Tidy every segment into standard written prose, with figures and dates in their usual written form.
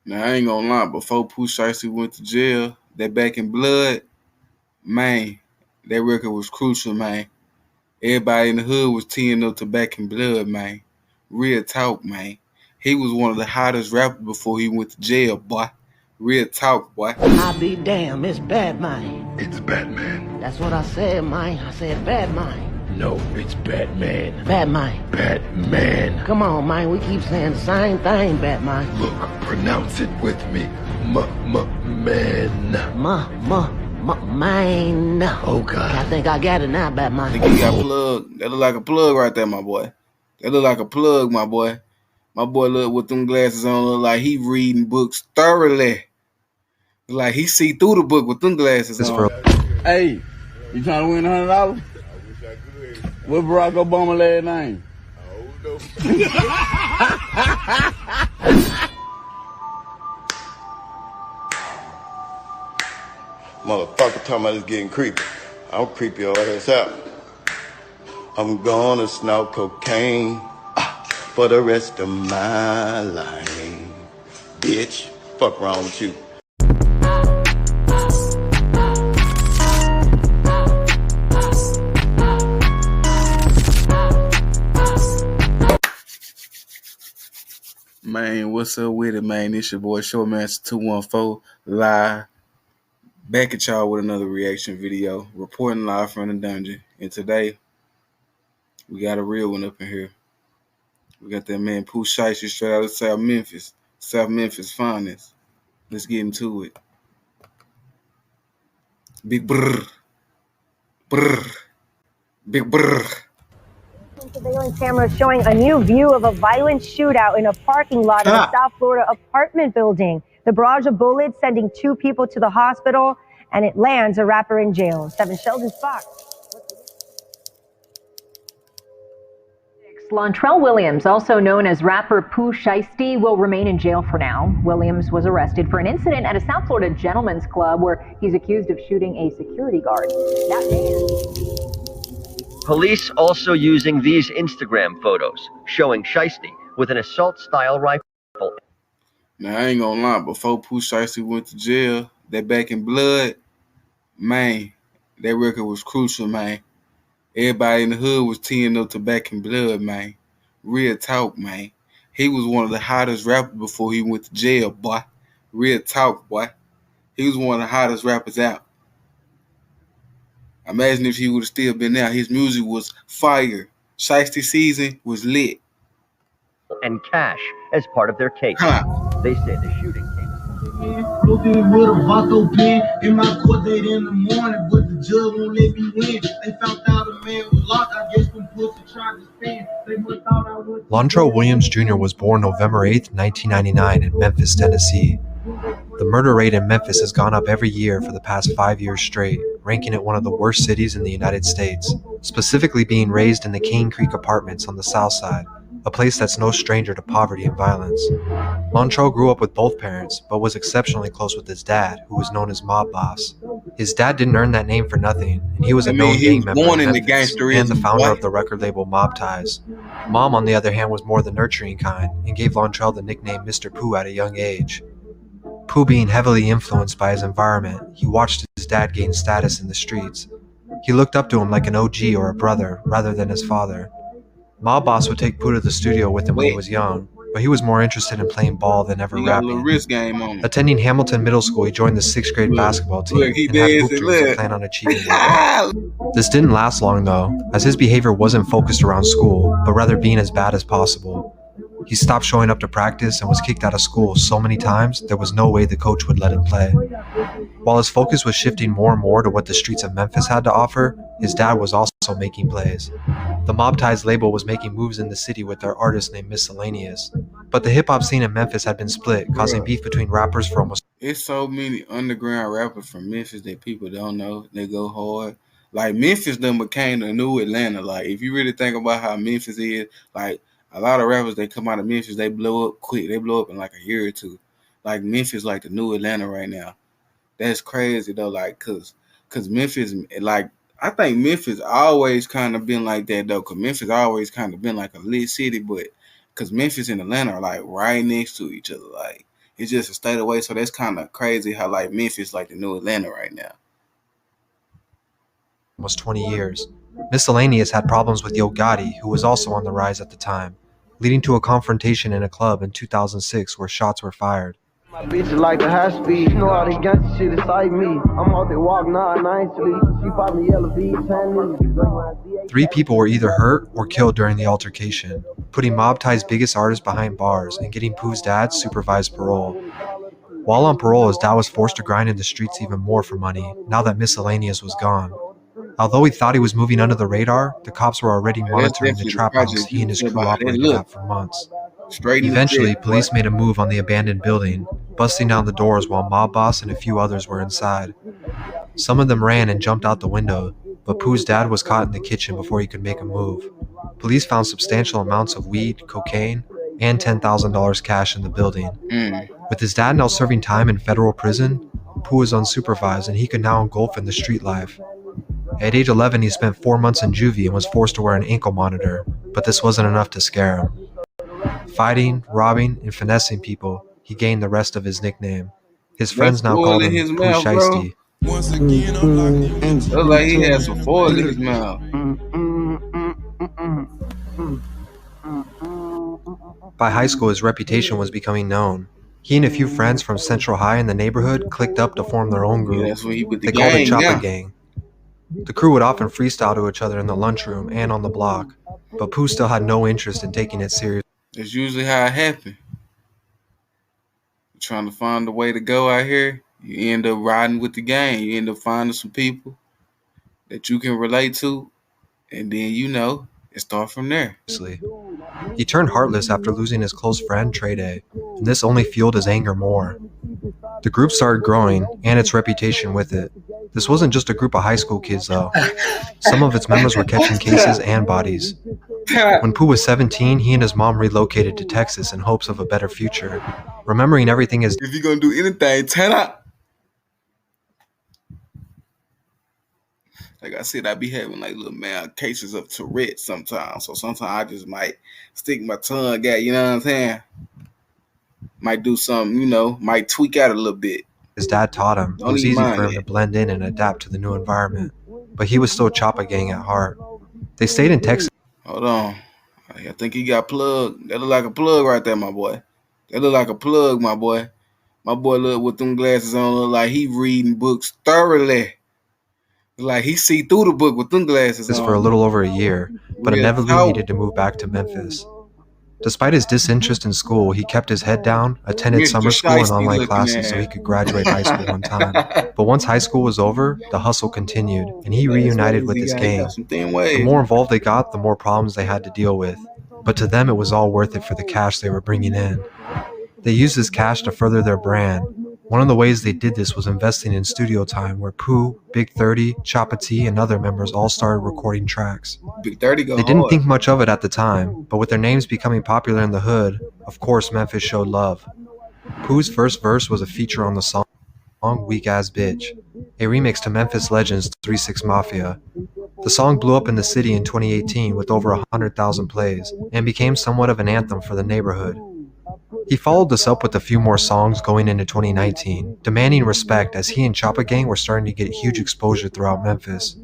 Now, I ain't gonna lie, before Pooh Shiesty went to jail, that Back in Blood, man, that record was crucial, man. Everybody in the hood was teeing up to Back in Blood, man. Real talk, man. He was one of the hottest rappers before he went to jail, boy. Real talk, boy. I be damn, it's bad mind. It's Batman. That's what I said, man. I said bad mind. No, it's Batman. Bad mind. Batman. Come on, man. We keep saying the same thing, bad mind. Look, pronounce it with me. Man. Mine. Oh, God. I think I got it now, bad mind. I think he got plugged. That look like a plug right there, my boy. That look like a plug, my boy. My boy look with them glasses on, look like he reading books thoroughly. Like he see through the book with them glasses on. Hey, you trying to win $100? I wish I could. What Barack Obama last name? I don't know. Motherfucker talking about it's getting creepy. I'll creep your ass out. I'm gonna snort cocaine for the rest of my life. Bitch, fuck wrong with you. Man, what's up with it, man? It's your boy ShortMaster214 live. Back at y'all with another reaction video, reporting live from the dungeon. And today, we got a real one up in here. We got that man Pooh Shiesty straight out of South Memphis. South Memphis finest. Let's get into it. Big brr. Brr. Big brr. Surveillance cameras showing a new view of a violent shootout in a parking lot of a South Florida apartment building. The barrage of bullets sending 2 people to the hospital, and it lands a rapper in jail. 7 Sheldon Fox. Lontrell Williams, also known as rapper Pooh Shiesty, will remain in jail for now. Williams was arrested for an incident at a South Florida gentleman's club where he's accused of shooting a security guard. That man... Police also using these Instagram photos showing Shiesty with an assault-style rifle. Now, I ain't gonna lie, before Pooh Shiesty went to jail, that Back in Blood, man, that record was crucial, man. Everybody in the hood was teeing up to Back in Blood, man. Real talk, man. He was one of the hottest rappers before he went to jail, boy. Real talk, boy. He was one of the hottest rappers out. Imagine if he would have still been out. His music was fire. Shiesty season was lit. And cash as part of their case. They said the shooting came. Looking with a Vato pen in my court date in the morning, but the judge won't let me win. They found out a man was locked. I guess them pussy tried to spin. They must thought I would. Lontrell Williams Jr. was born November 8, 1999 in Memphis, Tennessee. The murder rate in Memphis has gone up every year for the past 5 years straight, ranking it one of the worst cities in the United States, specifically being raised in the Cane Creek apartments on the south side, a place that's no stranger to poverty and violence. Lontrell grew up with both parents, but was exceptionally close with his dad, who was known as Mob Boss. His dad didn't earn that name for nothing, and he was a known gang member in Memphis and the founder of the record label Mob Ties. Mom, on the other hand, was more the nurturing kind, and gave Lontrell the nickname Mr. Pooh at a young age. Pooh being heavily influenced by his environment, he watched his dad gain status in the streets. He looked up to him like an OG or a brother, rather than his father. Mob Boss would take Pooh to the studio with him when he was young, but he was more interested in playing ball than ever rapping. Attending Hamilton Middle School, he joined the 6th grade basketball team and had hoop dreams and planned on achieving it. This didn't last long though, as his behavior wasn't focused around school, but rather being as bad as possible. He stopped showing up to practice and was kicked out of school so many times there was no way the coach would let him play. While his focus was shifting more and more to what the streets of Memphis had to offer, his dad was also making plays. The Mob Ties label was making moves in the city with their artist named Miscellaneous, but the hip-hop scene in Memphis had been split, causing beef between rappers for almost... It's so many underground rappers from Memphis that people don't know. They go hard. Like, Memphis done became the new Atlanta. Like, if you really think about how Memphis is, like, a lot of rappers, they come out of Memphis, they blow up quick. They blow up in like a year or two. Like, Memphis like the new Atlanta right now. That's crazy, though, like, cause Memphis, like, I think Memphis always kind of been like that, though, because Memphis always kind of been like a lit city, but because Memphis and Atlanta are, like, right next to each other. Like, It's just a state away. So that's kind of crazy how like Memphis like the new Atlanta right now. Almost 20 years. Miscellaneous had problems with Yo Gotti, who was also on the rise at the time, leading to a confrontation in a club in 2006 where shots were fired. My bitches like the high speed, you know how they gangsta shit inside me. I'm out there walking out and I ain't sleep. She pop me yellow beads, 3 people were either hurt or killed during the altercation, putting Mob Tie's biggest artist behind bars and getting Pooh's dad supervised parole. While on parole, his dad was forced to grind in the streets even more for money, now that Miscellaneous was gone. Although he thought he was moving under the radar, the cops were already monitoring the trap house he and his crew operated at for months. Eventually, police made a move on the abandoned building, busting down the doors while Mob Boss and a few others were inside. Some of them ran and jumped out the window, but Pooh's dad was caught in the kitchen before he could make a move. Police found substantial amounts of weed, cocaine, and $10,000 cash in the building. With his dad now serving time in federal prison, Pooh was unsupervised and he could now engulf in the street life. At age 11, he spent 4 months in juvie and was forced to wear an ankle monitor, but this wasn't enough to scare him. Fighting, robbing, and finessing people, he gained the rest of his nickname. His friends now called him Pooh Shiesty. Once again, I'm looks like he has some foil in his mouth. By high school, his reputation was becoming known. He and a few friends from Central High in the neighborhood clicked up to form their own group. They called it Choppa Gang. The crew would often freestyle to each other in the lunchroom and on the block, but Pooh still had no interest in taking it seriously. That's usually how it happens. You're trying to find a way to go out here, you end up riding with the gang. You end up finding some people that you can relate to, and then, it starts from there. He turned heartless after losing his close friend, Trey Day, and this only fueled his anger more. The group started growing, and its reputation with it. This wasn't just a group of high school kids, though. Some of its members were catching cases and bodies. When Pooh was 17, he and his mom relocated to Texas in hopes of a better future. Remembering everything his If you're gonna do anything, turn up. Like I said, I be having like little cases of Tourette sometimes. So sometimes I just might stick my tongue out, you know what I'm saying? Might do something, might tweak out a little bit. His dad taught him. It was easy for him to blend in and adapt to the new environment. But he was still Choppa Gang at heart. They stayed in Texas. Hold on. I think he got plugged. That look like a plug right there, my boy. That look like a plug, my boy. My boy look with them glasses on, look like he reading books thoroughly. Like he see through the book with them glasses on. For a little over a year, but inevitably needed to move back to Memphis. Despite his disinterest in school, he kept his head down, attended summer school and online classes so he could graduate high school on time. But once high school was over, the hustle continued, and he reunited with his gang. The more involved they got, the more problems they had to deal with. But to them, it was all worth it for the cash they were bringing in. They used this cash to further their brand. One of the ways they did this was investing in studio time, where Pooh, Big 30, Choppa T, and other members all started recording tracks. Big 30 go They didn't hard. think much of it at the time, but with their names becoming popular in the hood, of course Memphis showed love. Pooh's first verse was a feature on the song Weak Ass Bitch, a remix to Memphis Legends' 3-6 Mafia. The song blew up in the city in 2018 with over 100,000 plays, and became somewhat of an anthem for the neighborhood. He followed this up with a few more songs going into 2019, demanding respect as he and Choppa Gang were starting to get huge exposure throughout Memphis.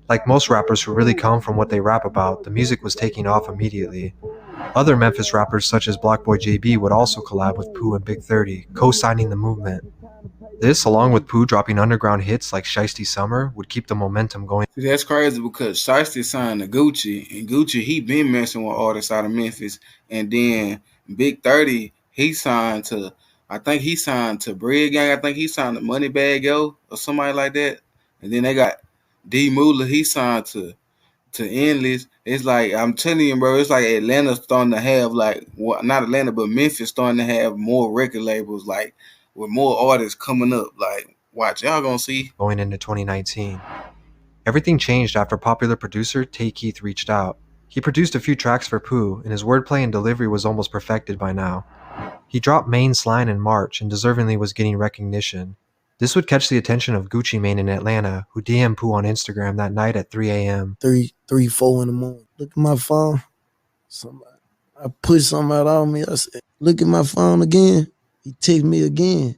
Like most rappers who really come from what they rap about, the music was taking off immediately. Other Memphis rappers such as Blockboy JB would also collab with Pooh and Big 30, co-signing the movement. This, along with Pooh dropping underground hits like Shiesty Summer, would keep the momentum going. That's crazy because Shiesty signed to Gucci, and Gucci, he been messing with artists out of Memphis, and then Big 30, he signed to, I think he signed to Bread Gang, I think he signed to Moneybag Yo, or somebody like that, and then they got D Moolah, he signed to Endless. It's like, I'm telling you, bro, it's like Atlanta starting to have not Atlanta, but Memphis starting to have more record labels, like, with more artists coming up. Like, watch, y'all gonna see. Going into 2019. Everything changed after popular producer Tay Keith reached out. He produced a few tracks for Pooh, and his wordplay and delivery was almost perfected by now. He dropped Main's line in March and deservingly was getting recognition. This would catch the attention of Gucci Mane in Atlanta, who DM'd Pooh on Instagram that night at 3 a.m. 4 in the morning. Look at my phone. I pushed something out on me. I said, look at my phone again. He texted me again.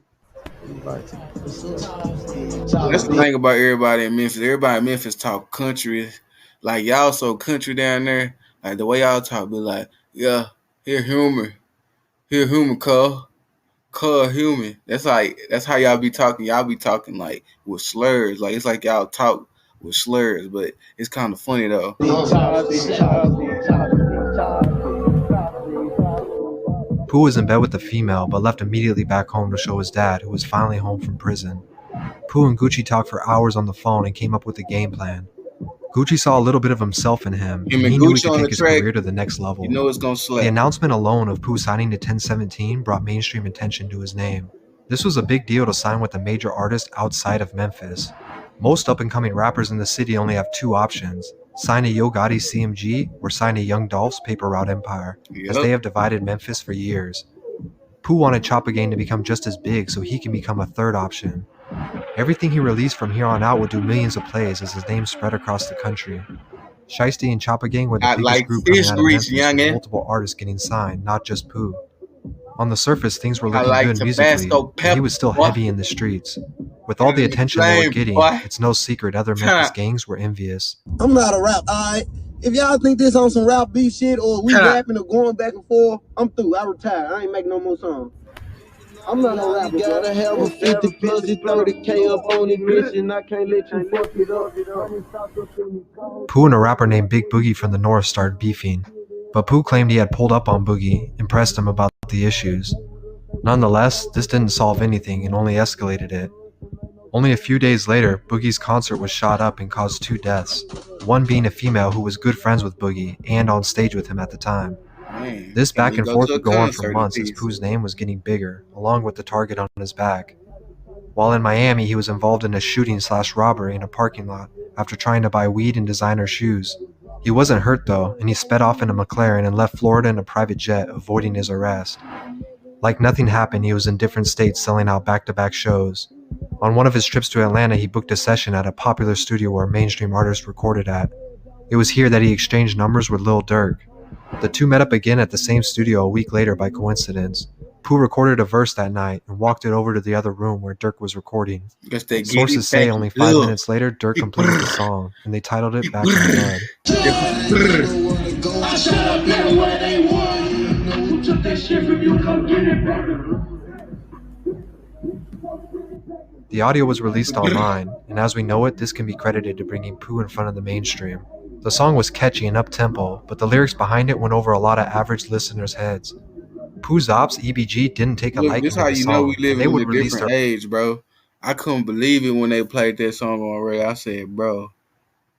He like, what's up? That's the thing about everybody in Memphis. Everybody in Memphis talk country. Like y'all so country down there. Like the way y'all talk be like, yeah, here human. Here human cuz human. That's how y'all be talking. Y'all be talking like with slurs. Like it's like y'all talk with slurs, but it's kind of funny though. Pooh was in bed with the female, but left immediately back home to show his dad, who was finally home from prison. Pooh and Gucci talked for hours on the phone and came up with a game plan. Gucci saw a little bit of himself in him, and he knew he could take his career to the next level. You know it's gonna slap. The announcement alone of Pooh signing to 1017 brought mainstream attention to his name. This was a big deal to sign with a major artist outside of Memphis. Most up-and-coming rappers in the city only have two options: sign a Yo Gotti CMG or sign a Young Dolph's Paper Route Empire, as they have divided Memphis for years. Pooh wanted Choppa Gang to become just as big so he can become a third option. Everything he released from here on out would do millions of plays as his name spread across the country. Shiesty and Choppa Gang were the biggest group coming out of Memphis, with multiple artists getting signed, not just Pooh. On the surface, things were looking good musically, but he was still heavy in the streets. With all the attention they were getting, it's no secret other Memphis gangs were envious. I'm not a rap, alright? If y'all think this on some rap beat shit or we rapping or going back and forth, I'm through. I retire. I ain't making no more songs. I'm not a rapper. You gotta have a 50 plus 30K up on it mission. I can't let you fuck it up. Pooh and a rapper named Big Boogie from the north started beefing, but Pooh claimed he had pulled up on Boogie and pressed him about the issues. Nonetheless, this didn't solve anything and only escalated it. Only a few days later, Boogie's concert was shot up and caused 2 deaths, one being a female who was good friends with Boogie and on stage with him at the time. Man, this back and forth would go on for months as Pooh's name was getting bigger, along with the target on his back. While in Miami, he was involved in a shooting/robbery in a parking lot after trying to buy weed and designer shoes. He wasn't hurt though, and he sped off in a McLaren and left Florida in a private jet, avoiding his arrest. Like nothing happened, he was in different states selling out back-to-back shows. On one of his trips to Atlanta, he booked a session at a popular studio where mainstream artists recorded at. It was here that he exchanged numbers with Lil Durk. The two met up again at the same studio a week later by coincidence. Pooh recorded a verse that night and walked it over to the other room where Durk was recording. Sources say only 5 minutes later, Durk completed the song, and they titled it Back in the Mud. The audio was released online, and as we know it, this can be credited to bringing Pooh in front of the mainstream. The song was catchy and up-tempo, but the lyrics behind it went over a lot of average listeners' heads. Pooh's ops, EBG, didn't take a liking to the song, and they would release their age, bro. I couldn't believe it when they played that song on radio. I said, bro,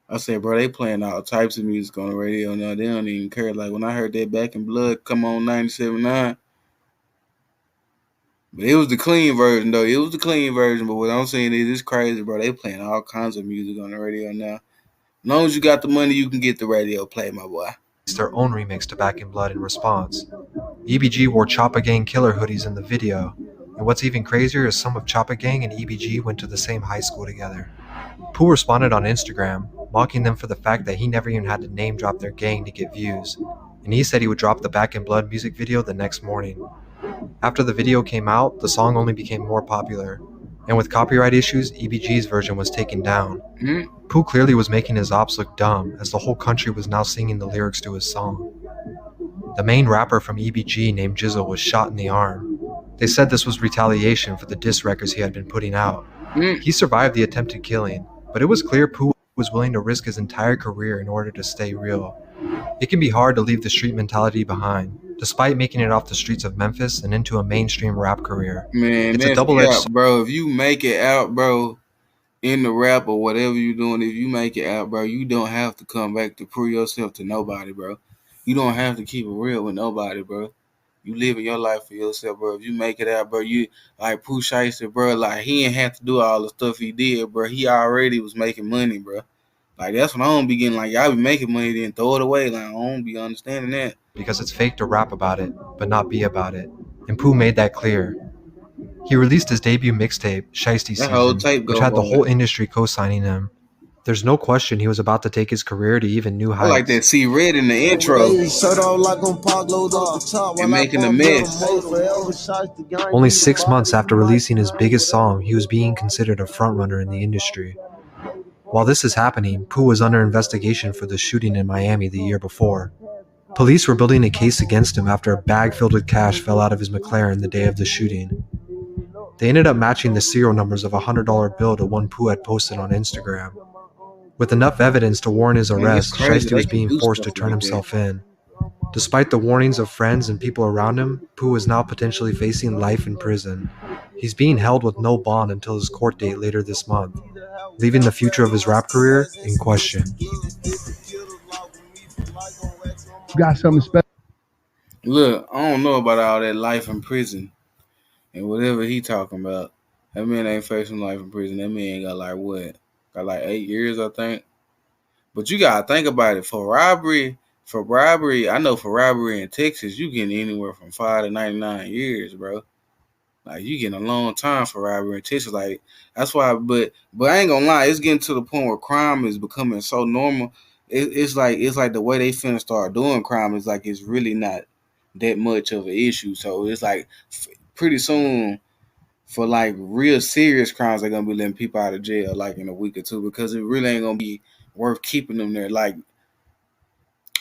they playing all types of music on the radio now. They don't even care. Like when I heard that Back in Blood come on 97.9, but it was the clean version though. It was the clean version. But what I'm saying is, it's crazy, bro. They playing all kinds of music on the radio now. As long as you got the money, you can get the radio play, my boy. Their own remix to Back in Blood in response. EBG wore Choppa Gang killer hoodies in the video, and what's even crazier is some of Choppa Gang and EBG went to the same high school together. Pooh responded on Instagram, mocking them for the fact that he never even had to name drop their gang to get views, and he said he would drop the Back in Blood music video the next morning. After the video came out, the song only became more popular, and with copyright issues, EBG's version was taken down. Pooh clearly was making his ops look dumb, as the whole country was now singing the lyrics to his song. The main rapper from EBG named Jizzle was shot in the arm. They said this was retaliation for the diss records he had been putting out. He survived the attempted killing, but it was clear Pooh was willing to risk his entire career in order to stay real. It can be hard to leave the street mentality behind, despite making it off the streets of Memphis and into a mainstream rap career. Man, it's a double-edged bro. If you make it out, bro, in the rap or whatever you're doing, if you make it out, bro, you don't have to come back to prove yourself to nobody, bro. You don't have to keep it real with nobody, bro. You living your life for yourself, bro. If you make it out, bro, you like Pooh Shiesty, bro. Like he ain't have to do all the stuff he did, bro. He already was making money, bro. Like that's when I don't be getting like y'all be making money then throw it away. Like I don't be understanding that. Because it's fake to rap about it, but not be about it. And Pooh made that clear. He released his debut mixtape, Shiesty Season, which had the whole industry co-signing him. There's no question he was about to take his career to even new I like that heights. C Red in the intro and making a mess. Only 6 months after releasing his biggest song, he was being considered a frontrunner in the industry. While this is happening, Pooh was under investigation for the shooting in Miami the year before. Police were building a case against him after a bag filled with cash fell out of his McLaren the day of the shooting. They ended up matching the serial numbers of a $100 bill to one Pooh had posted on Instagram. With enough evidence to warrant his arrest, Shiesty was being forced to turn himself in. Despite the warnings of friends and people around him, Pooh is now potentially facing life in prison. He's being held with no bond until his court date later this month, leaving the future of his rap career in question. Got something special. Look, I don't know about all that life in prison and whatever he talking about. That man ain't facing life in prison. That man got like what? Got like 8 years, I think. But you gotta think about it. For robbery, I know for robbery in Texas, you getting anywhere from 5 to 99 years, bro. Like you getting a long time for robbery in Texas. Like that's why. But I ain't gonna lie, it's getting to the point where crime is becoming so normal. It's like the way they finna start doing crime is like it's really not that much of an issue. So it's like pretty soon for like real serious crimes, they're gonna be letting people out of jail like in a week or two because it really ain't gonna be worth keeping them there. Like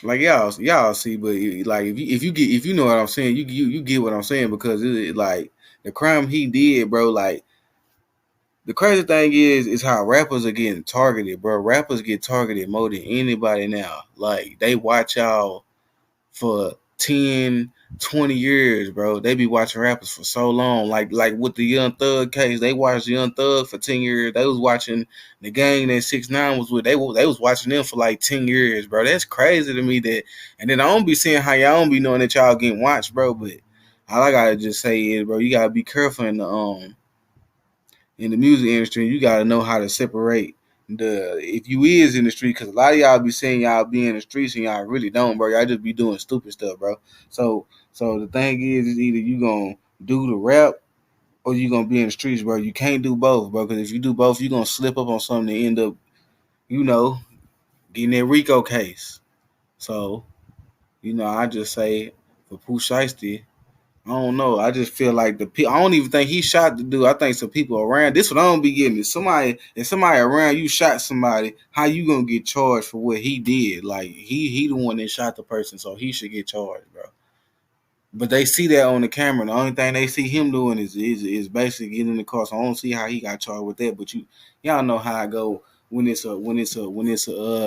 y'all see, but like if you know what I'm saying, you get what I'm saying because it like the crime he did, bro. Like the crazy thing is how rappers are getting targeted, bro. Rappers get targeted more than anybody now. Like they watch y'all for 10, 20 years, bro. They be watching rappers for so long. Like with the Young Thug case, they watched Young Thug for 10 years. They was watching the gang that 6ix9ine was with. They was watching them for like 10 years, bro. That's crazy to me that. And then I don't be seeing how y'all don't be knowing that y'all getting watched, bro. But all I gotta just say is, bro, you gotta be careful in the music industry. You gotta know how to separate if you is in the street, because a lot of y'all be saying y'all be in the streets and y'all really don't, bro. Y'all just be doing stupid stuff, bro. So the thing is either you gonna do the rap or you gonna be in the streets, bro. You can't do both, bro. Because if you do both, you gonna slip up on something and end up, getting that RICO case. So, I just say for Pooh Shiesty, I don't know. I just feel like I don't even think he shot the dude. I think some people around. This what I don't be getting. If somebody around you shot somebody, how you gonna get charged for what he did? Like he the one that shot the person, so he should get charged, bro. But they see that on the camera. The only thing they see him doing is basically getting in the car. So I don't see how he got charged with that. But y'all know how I go when it's an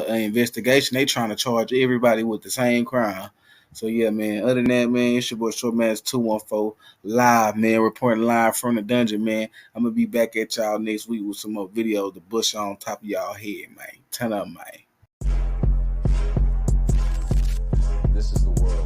investigation. They trying to charge everybody with the same crime. So yeah, man. Other than that, man, it's your boy ShortMaster214 live, man, reporting live from the dungeon, man. I'm gonna be back at y'all next week with some more videos to bush on top of y'all head, man. Turn up, man. This is the world.